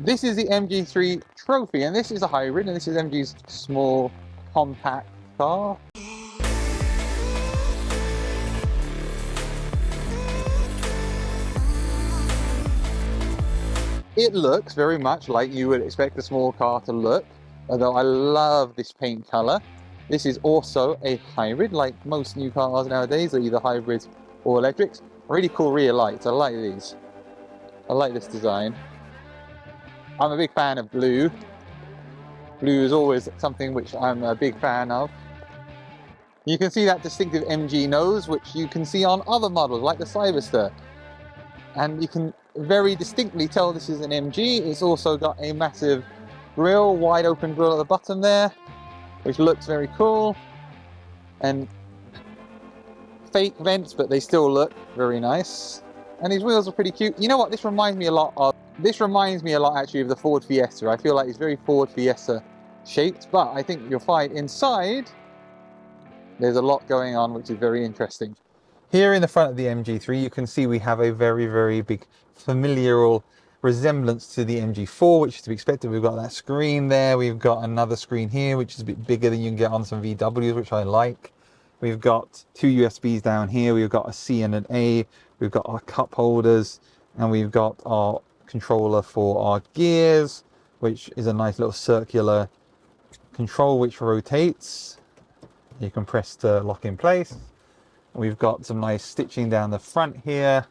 This is the MG3 Trophy, and this is a hybrid, and this is MG's small, compact car. It looks very much like you would expect a small car to look, although I love this paint color. This is also a hybrid, like most new cars nowadays are either hybrids or electrics. Really cool rear lights, I like these. I like this design. I'm a big fan of blue. Blue is always something which I'm a big fan of. You can see that distinctive MG nose, which you can see on other models like the Cyberster. And you can very distinctly tell this is an MG. It's also got a massive grille, wide open grille at the bottom there, which looks very cool. And fake vents, but they still look very nice. And these wheels are pretty cute. You know what, this reminds me a lot actually of the Ford Fiesta. I feel like it's very Ford Fiesta shaped, but I think you'll find inside there's a lot going on which is very interesting. Here in the front of the MG3 you can see we have a very, very big familial resemblance to the MG4, which is to be expected. We've got that screen there, we've got another screen here which is a bit bigger than you can get on some VWs, which I like. We've got two USBs down here, we've got a C and an A, we've got our cup holders, and we've got our controller for our gears, which is a nice little circular control which rotates. You can press to lock in place. We've got some nice stitching down the front here.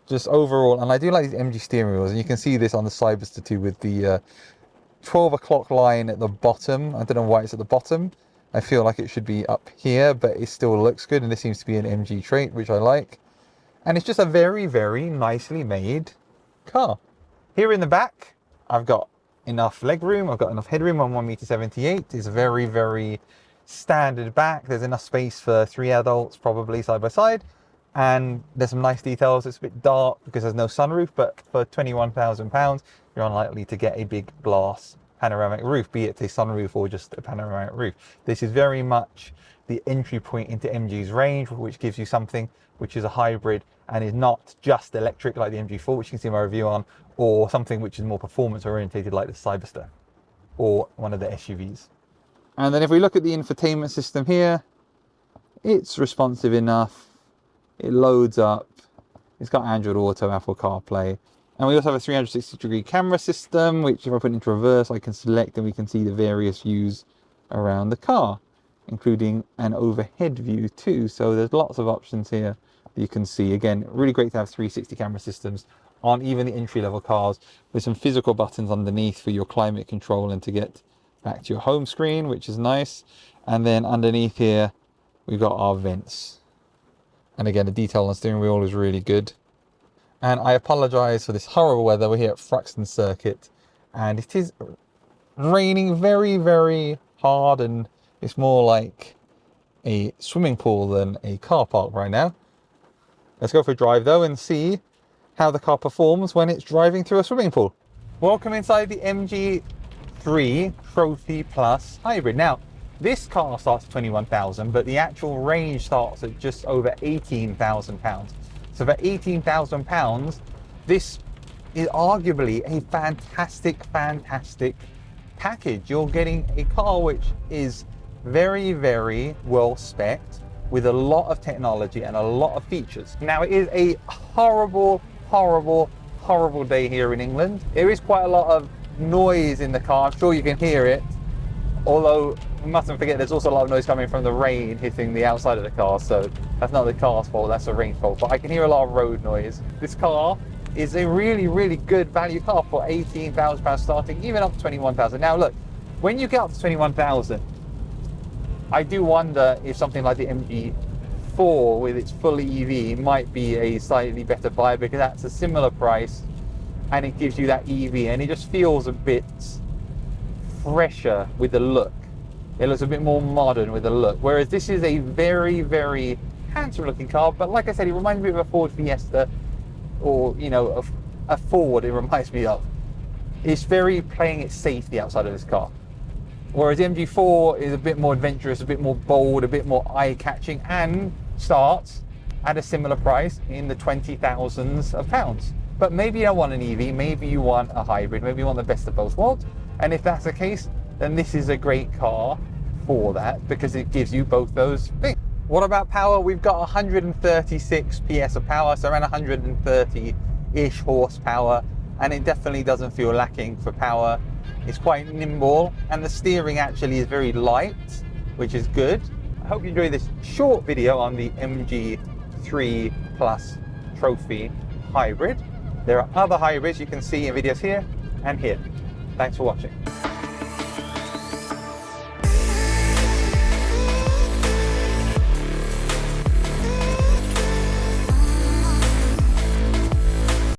Just overall, and I do like these MG steering wheels, and you can see this on the Cyberster too with the 12 o'clock line at the bottom. I don't know why it's at the bottom. I feel like it should be up here, but it still looks good, and this seems to be an MG trait, which I like. And it's just a very, very nicely made car. Here in the back, I've got enough leg room, I've got enough headroom on 1.78 m. It's very, very standard back. There's enough space for 3 adults, probably side by side. And there's some nice details. It's a bit dark because there's no sunroof, but for £21,000, you're unlikely to get a big glass panoramic roof, be it a sunroof or just a panoramic roof. This is very much the entry point into MG's range, which gives you something which is a hybrid and is not just electric like the MG4, which you can see my review on, or something which is more performance orientated like the Cyberster or one of the SUVs. And then if we look at the infotainment system here, it's responsive enough. It loads up. It's got Android Auto, Apple CarPlay. And we also have a 360-degree camera system, which if I put into reverse, I can select and we can see the various views around the car, including an overhead view too. So there's lots of options here that you can see. Again, really great to have 360 camera systems on even the entry-level cars, with some physical buttons underneath for your climate control and to get back to your home screen, which is nice. And then underneath here, we've got our vents. And again, the detail on the steering wheel is really good. And I apologize for this horrible weather. We're here at Thruxton Circuit, and it is raining very, very hard, and it's more like a swimming pool than a car park right now. Let's go for a drive though and see how the car performs when it's driving through a swimming pool. Welcome inside the MG3 Trophy Plus Hybrid. Now, this car starts at £21,000, but the actual range starts at just over £18,000. So for £18,000, this is arguably a fantastic, fantastic package. You're getting a car which is very, very well spec'd, with a lot of technology and a lot of features. Now, it is a horrible, horrible, horrible day here in England. There is quite a lot of noise in the car. I'm sure you can hear it. Although, we mustn't forget, there's also a lot of noise coming from the rain hitting the outside of the car, so that's not the car's fault, that's the rain's fault. But I can hear a lot of road noise. This car is a really, really good value car for £18,000 starting, even up to £21,000. Now look, when you get up to £21,000, I do wonder if something like the MG4 with its full EV might be a slightly better buy, because that's a similar price and it gives you that EV and it just feels a bit fresher with the look. It looks a bit more modern with the look, whereas this is a very, very handsome looking car. But like I said, it reminds me of a Ford Fiesta, or you know, a Ford. It reminds me of. It's very playing it safe, the outside of this car, whereas the MG4 is a bit more adventurous, a bit more bold, a bit more eye-catching, and starts at a similar price in the 20,000s of pounds. But maybe you don't want an EV, maybe you want a hybrid, maybe you want the best of both worlds. And if that's the case, then this is a great car for that, because it gives you both those things. What about power? We've got 136 PS of power, so around 130-ish horsepower, and it definitely doesn't feel lacking for power. It's quite nimble, and the steering actually is very light, which is good. I hope you enjoyed this short video on the MG3 Plus Trophy Hybrid. There are other hybrids you can see in videos here and here. Thanks for watching.